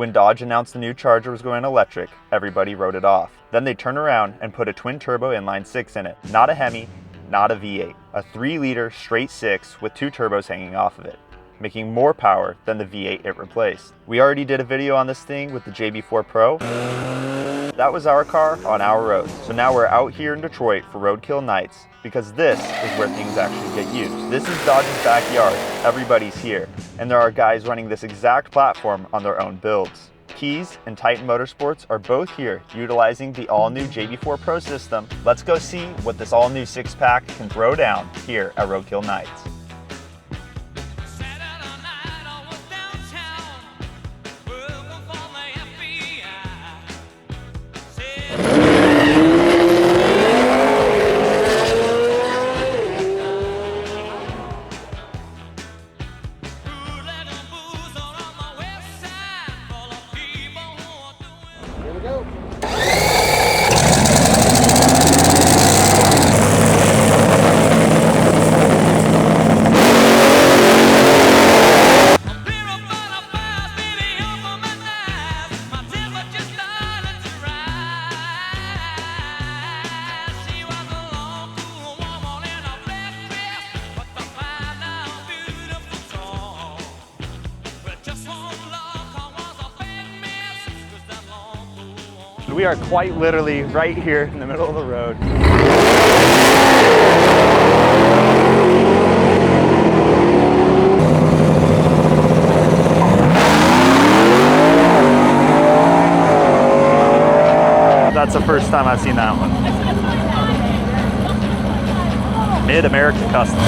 When Dodge announced the new Charger was going electric, everybody wrote it off. Then they turned around and put a twin-turbo inline-six in it. Not a Hemi, not a V8. A 3-liter straight six with 2 turbos hanging off of it, making more power than the V8 it replaced. We already did a video on this thing with the JB4 Pro. That was our car on our road. So now we're out here in Detroit for roadkill nights because this is where things actually get used. This is Dodge's backyard. Everybody's here. And there are guys running this exact platform on their own builds. Keys and Titan Motorsports are both here utilizing the all-new JB4 Pro system. Let's go see what this all-new six-pack can throw down here at Roadkill Nights. Here we go. We are quite literally right here in the middle of the road. That's the first time I've seen that one. Mid-American Custom.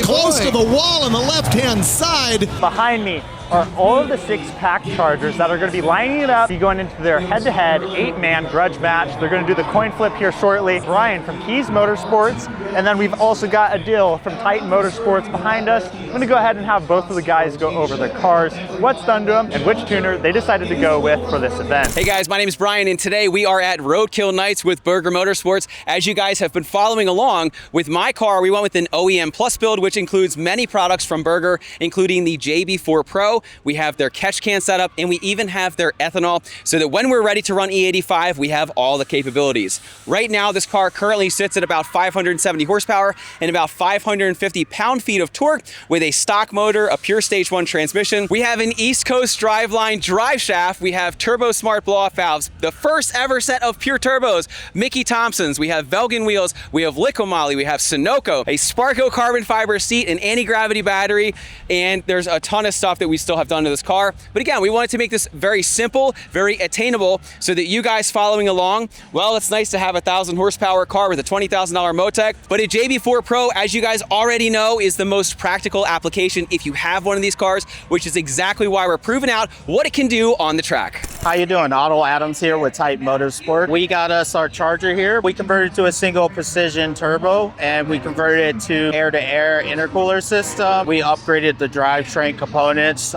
Close to the wall on the left-hand side. Behind me are all of the six-pack Chargers that are going to be lining it up, be going into their head-to-head 8-man grudge match. They're going to do the coin flip here shortly. Brian from Keys Motorsports, and then we've also got Adil from Titan Motorsports behind us. I'm going to go ahead and have both of the guys go over their cars, what's done to them, and which tuner they decided to go with for this event. Hey guys, my name is Brian, and today we are at Roadkill Nights with Berger Motorsports. As you guys have been following along with my car, we went with an OEM Plus build, which includes many products from Berger, including the JB4 Pro. We have their catch can setup, and we even have their ethanol, so that when we're ready to run E85, we have all the capabilities. Right now, this car currently sits at about 570 horsepower and about 550 pound-feet of torque with a stock motor, a pure stage 1 transmission. We have an East Coast driveline drive shaft. We have turbo smart blow-off valves, the first ever set of pure turbos, Mickey Thompson's. We have Velgen wheels. We have Liqui-Moly. We have Sunoco, a Sparco carbon fiber seat, an anti-gravity battery, and there's a ton of stuff that we still have done to this car. But again, we wanted to make this very simple, very attainable, so that you guys following along, well, it's nice to have a 1,000 horsepower car with a $20,000 Motec, but a JB4 Pro, as you guys already know, is the most practical application if you have one of these cars, which is exactly why we're proving out what it can do on the track. How you doing? Otto Adams here with Titan Motorsport. We got us our Charger here. We converted to a single precision turbo, and we converted it to air-to-air intercooler system. We upgraded the drivetrain components,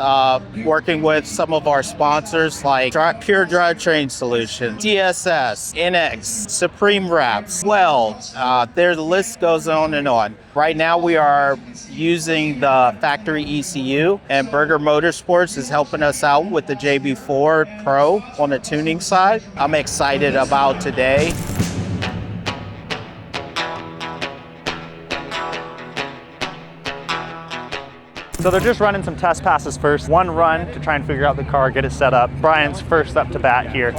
working with some of our sponsors like Pure Drivetrain Solutions, DSS, NX, Supreme Wraps, Weld. The list goes on and on. Right now we are using the factory ECU, and Berger Motorsports is helping us out with the JB4 Pro on the tuning side. I'm excited about today. So they're just running some test passes first. One run to try and figure out the car, get it set up. Brian's first up to bat here.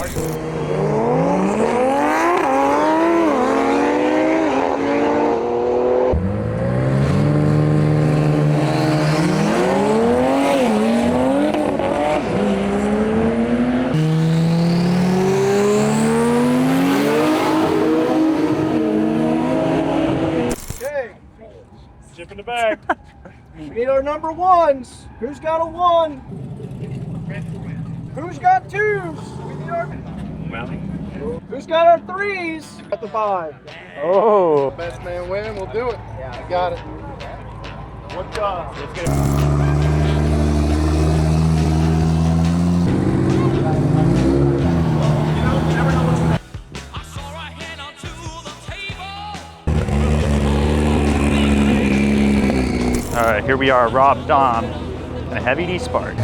Okay. Chip in the bag. We need our number ones. Who's got a one? Who's got twos? We need our... Who's got our threes? At the 5. Oh. Best man win. We'll do it. Yeah, I got it. What job? Let's get it. All right, here we are, Rob, Dom, and a heavy D Spark.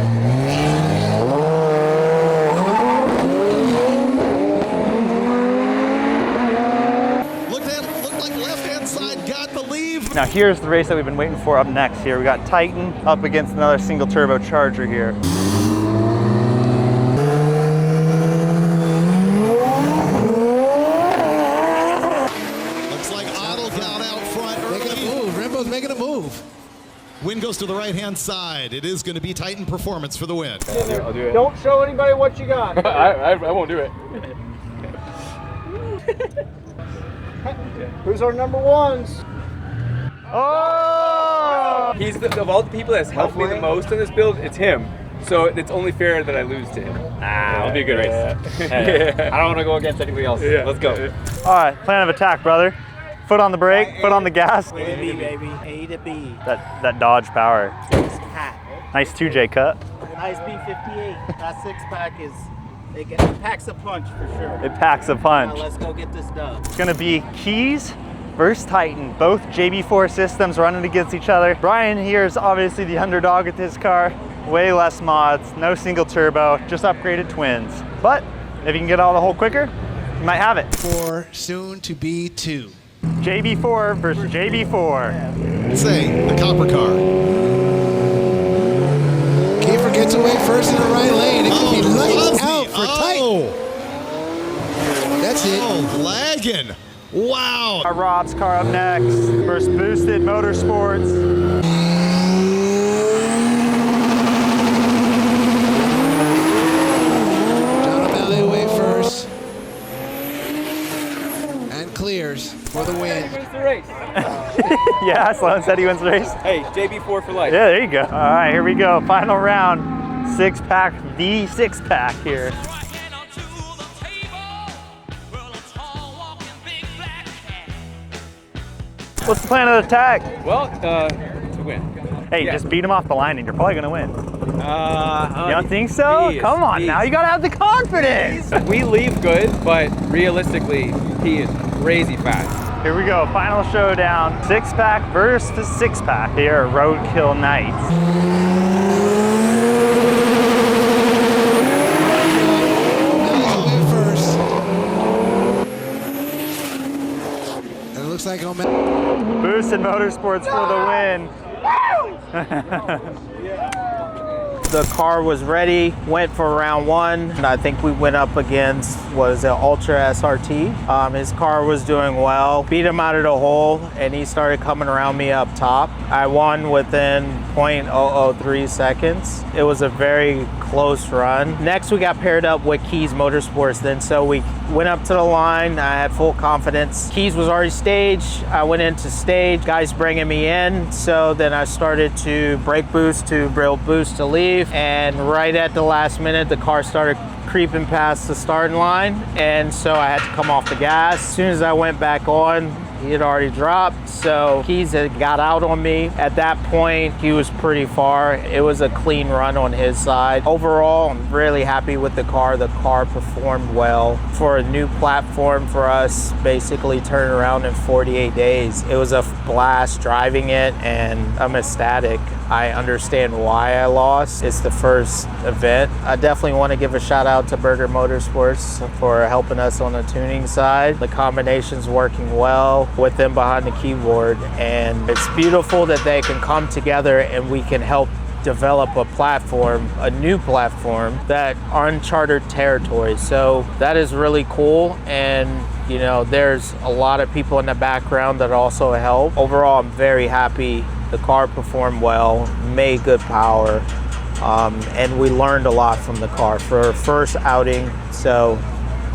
Looked like left-hand side, got the leave. Now here's the race that we've been waiting for up next here. We got Titan up against another single turbo Charger here. Looks like Otto got out front early. Making a move, Rimbo's making a move. Win goes to the right-hand side. It is going to be Titan Performance for the win. I'll do it. Don't show anybody what you got. I won't do it. Who's our number ones? Oh! He's of all the people that's helped me the most in this build, it's him. So it's only fair that I lose to him. It'll be a good race. Hey, I don't want to go against anybody else. Yeah. Let's go. All right, plan of attack, brother. Foot on the brake, foot on the gas. A to B, baby. A to B. That Dodge power. SixPack. Nice 2J cut. Nice B58. That 6-pack is, it packs a punch for sure. It packs a punch. Now let's go get this done. It's gonna be Keys versus Titan. Both JB4 systems running against each other. Brian here is obviously the underdog with his car. Way less mods, no single turbo, just upgraded twins. But if you can get out of the hole quicker, you might have it. For soon to be 2. JB4 versus JB4. Say, the copper car. Kiefer gets away first in the right lane. It could be lights out for Titan. That's it. Oh, lagging. Wow. Rob's car up next versus Boosted Motorsports. John O'Malley away first. And clears for the win. Wins the race. Yeah, Sloan said he wins the race. Hey, JB4 for life. Yeah, there you go. All right, here we go. Final round. 6-pack, the 6-pack here. What's the plan of attack? Well, to win. Hey, Yeah. just beat him off the line and you're probably gonna win. You don't think so? he is- Come on he now, is- you gotta have the confidence. We leave good, but realistically, he is crazy fast. Here we go, final showdown. 6-pack versus 6-pack here at Roadkill Nights. O'Malley's away first. And it looks like O'Malley. Boosted Motorsports for the win. The car was ready, went for round 1. And I think we went up against, was it Ultra SRT? His car was doing well. Beat him out of the hole and he started coming around me up top. I won within 0.003 seconds. It was a very close run. Next we got paired up with Keys Motorsports then, so we went up to the line. I had full confidence. Keys was already staged. I went into stage, guys bringing me in. So then I started to brake boost to real boost to leave. And right at the last minute, the car started creeping past the starting line. And so I had to come off the gas. As soon as I went back on, he had already dropped, so Keys had got out on me. At that point, he was pretty far. It was a clean run on his side. Overall, I'm really happy with the car. The car performed well. For a new platform for us, basically turned around in 48 days. It was a blast driving it, and I'm ecstatic. I understand why I lost. It's the first event. I definitely want to give a shout out to Burger Motorsports for helping us on the tuning side. The combination's working well with them behind the keyboard, and it's beautiful that they can come together and we can help develop a platform, a new platform that uncharted territory. So that is really cool, and you know, there's a lot of people in the background that also help. Overall, I'm very happy. The car performed well, made good power, and we learned a lot from the car for our first outing, so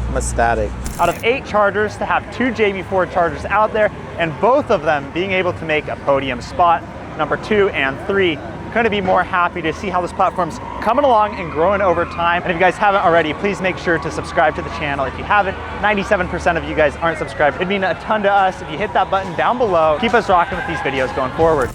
I'm ecstatic. Out of 8 Chargers, to have 2 JB4 Chargers out there, and both of them being able to make a podium spot, number 2 and 3, couldn't be more happy to see how this platform's coming along and growing over time. And if you guys haven't already, please make sure to subscribe to the channel. If you haven't, 97% of you guys aren't subscribed. It'd mean a ton to us if you hit that button down below. Keep us rocking with these videos going forward.